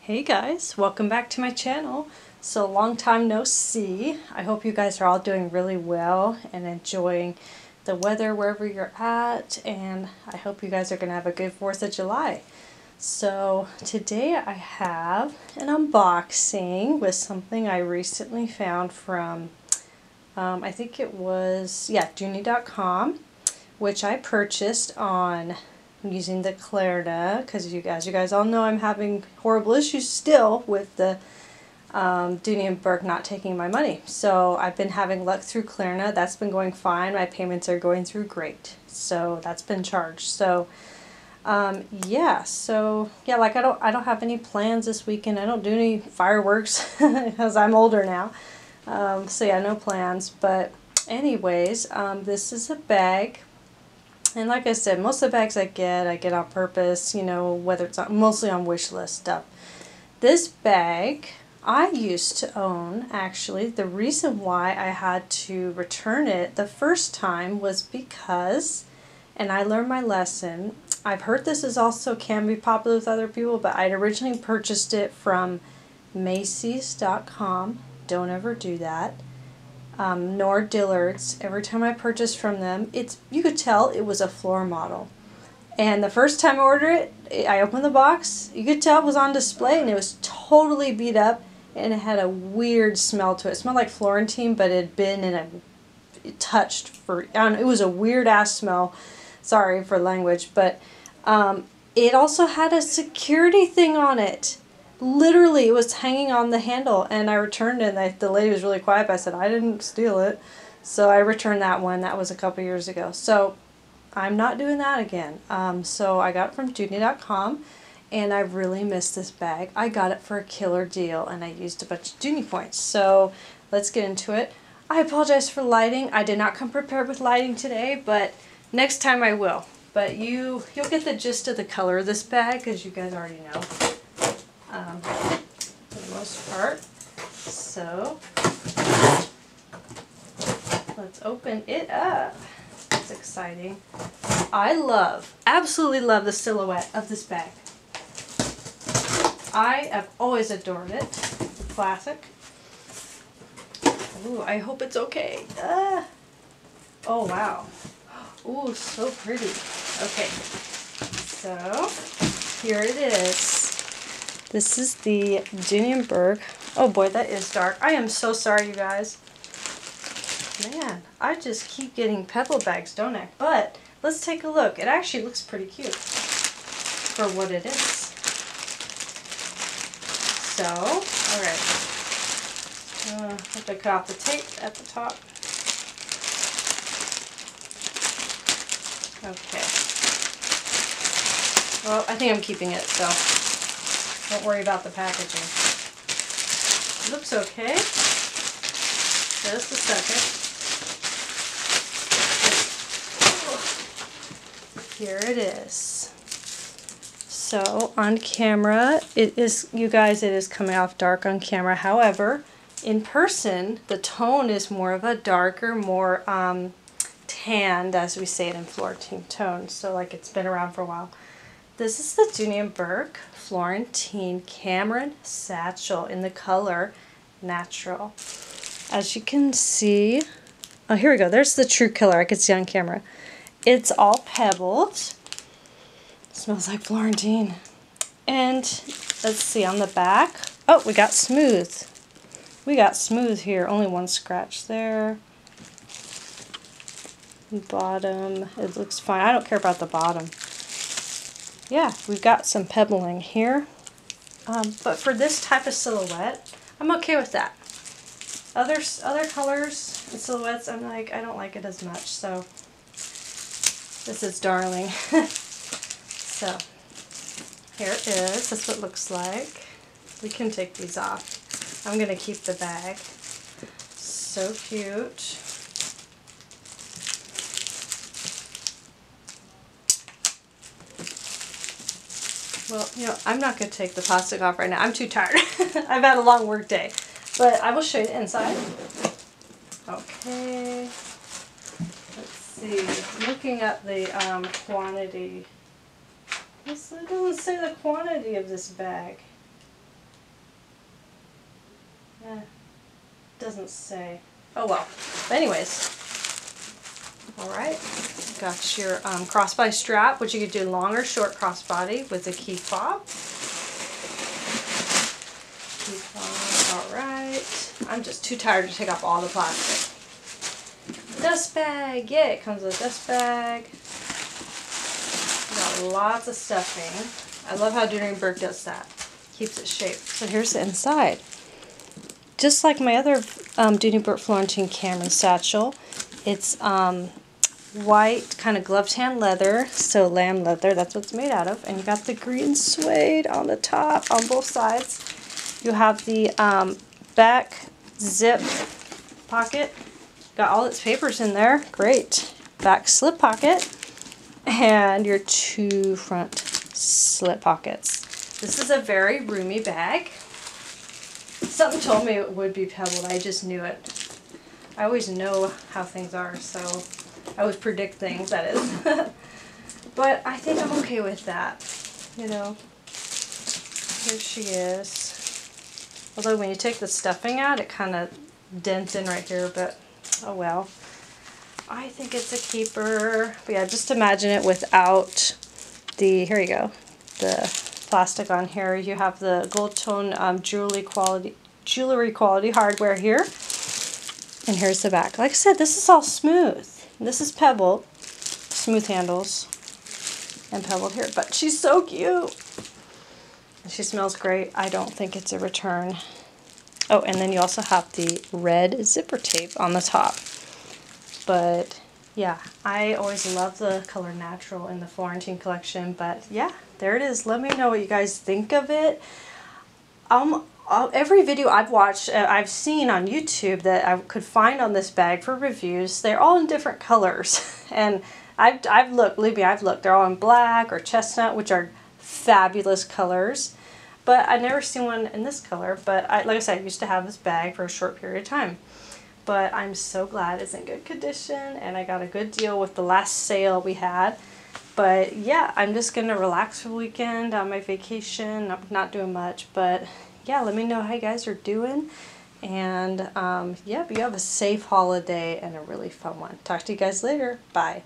Hey guys, welcome back to my channel. So long time no see. I hope you guys are all doing really well and enjoying the weather wherever you're at, and I hope you guys are going to have a good 4th of July. So today I have an unboxing with something I recently found from, I think it was, Dooney.com, which I purchased on using the Klarna, because you guys all know I'm having horrible issues still with the Dooney and Burke not taking my money. So I've been having luck through Klarna. That's been going fine. My payments are going through great. So that's been charged. So like I don't have any plans this weekend. I don't do any fireworks because I'm older now. No plans. But anyways, this is a bag. And like I said, most of the bags I get on purpose, you know, whether it's mostly on wish list stuff. This bag I used to own, actually. The reason why I had to return it the first time was because, and I learned my lesson, I've heard this is also can be popular with other people, but I'd originally purchased it from Macy's.com. Don't ever do that. Nor Dillard's. Every time I purchased from them, you could tell it was a floor model. And the first time I ordered it, I opened the box, you could tell it was on display and it was totally beat up and it had a weird smell to it. It smelled like Florentine, but it had been touched for, I don't know, it was a weird ass smell. Sorry for language, but it also had a security thing on it. Literally, it was hanging on the handle, and I returned it, and the lady was really quiet, but I said, I didn't steal it. So I returned that one. That was a couple years ago. So I'm not doing that again. So I got it from Dooney.com, and I really missed this bag. I got it for a killer deal, and I used a bunch of Dooney points. So let's get into it. I apologize for lighting. I did not come prepared with lighting today, but next time I will. But you'll get the gist of the color of this bag, because you guys already know. For the most part. So let's open it up. It's exciting. I absolutely love the silhouette of this bag. I have always adored it. It's a classic. Ooh, I hope it's okay. Oh wow. Ooh, so pretty. Okay. So here it is. This is the Dooney & Burke. Oh boy, that is dark. I am so sorry, you guys. Man, I just keep getting pebble bags, don't I? But let's take a look. It actually looks pretty cute for what it is. So, alright. I have to cut off the tape at the top. Okay. Well, I think I'm keeping it, so don't worry about the packaging. It looks okay. Just a second. Here it is. So on camera, it is coming off dark on camera. However, in person, the tone is more of a darker, more tanned, as we say it in Florentine tones. So like it's been around for a while. This is the Dooney & Burke Florentine Cameron Satchel in the color Natural. As you can see, oh here we go, there's the true color I could see on camera. It's all pebbled. It smells like Florentine. And let's see on the back. Oh, we got smooth. We got smooth here, only one scratch there. Bottom, it looks fine. I don't care about the bottom. Yeah, we've got some pebbling here. But for this type of silhouette, I'm okay with that. Other colors and silhouettes, I'm like, I don't like it as much. So this is darling. So here it is. That's what it looks like. We can take these off. I'm going to keep the bag. So cute. Well, you know, I'm not going to take the plastic off right now. I'm too tired. I've had a long work day. But I will show you the inside. Okay. Let's see. Looking at the quantity. It doesn't say the quantity of this bag. Doesn't say. Oh well. But anyways. Alright. Got your crossbody strap, which you could do long or short crossbody with a key fob. Key fob. Alright. I'm just too tired to take off all the plastic. Dust bag. Yeah, it comes with a dust bag. Got lots of stuffing. I love how Dooney Burke does that. Keeps it shaped. So here's the inside. Just like my other Dooney Burke Florentine Cameron satchel, it's white kind of gloved hand leather, so lamb leather, that's what it's made out of. And you got the green suede on the top, on both sides. You have the back zip pocket. Got all its papers in there. Great. Back slip pocket. And your 2 front slip pockets. This is a very roomy bag. Something told me it would be pebbled. I just knew it. I always know how things are, so I always predict things, that is. But I think I'm okay with that. You know. Here she is. Although when you take the stuffing out, it kind of dents in right here, but oh well. I think it's a keeper. But yeah, just imagine it without the, here you go, the plastic on here. You have the gold tone jewelry quality hardware here. And here's the back. Like I said, this is all smooth. This is pebbled. Smooth handles. And pebbled here. But she's so cute. And she smells great. I don't think it's a return. Oh, and then you also have the red zipper tape on the top. But yeah, I always love the color natural in the Florentine collection. But yeah, there it is. Let me know what you guys think of it. Every video I've watched, I've seen on YouTube that I could find on this bag for reviews, they're all in different colors. And I've looked, believe me, I've looked. They're all in black or chestnut, which are fabulous colors. But I've never seen one in this color. But like I said, I used to have this bag for a short period of time. But I'm so glad it's in good condition, and I got a good deal with the last sale we had. But yeah, I'm just going to relax for the weekend on my vacation. I'm not doing much, but yeah, let me know how you guys are doing. And yeah, but you have a safe holiday and a really fun one. Talk to you guys later. Bye.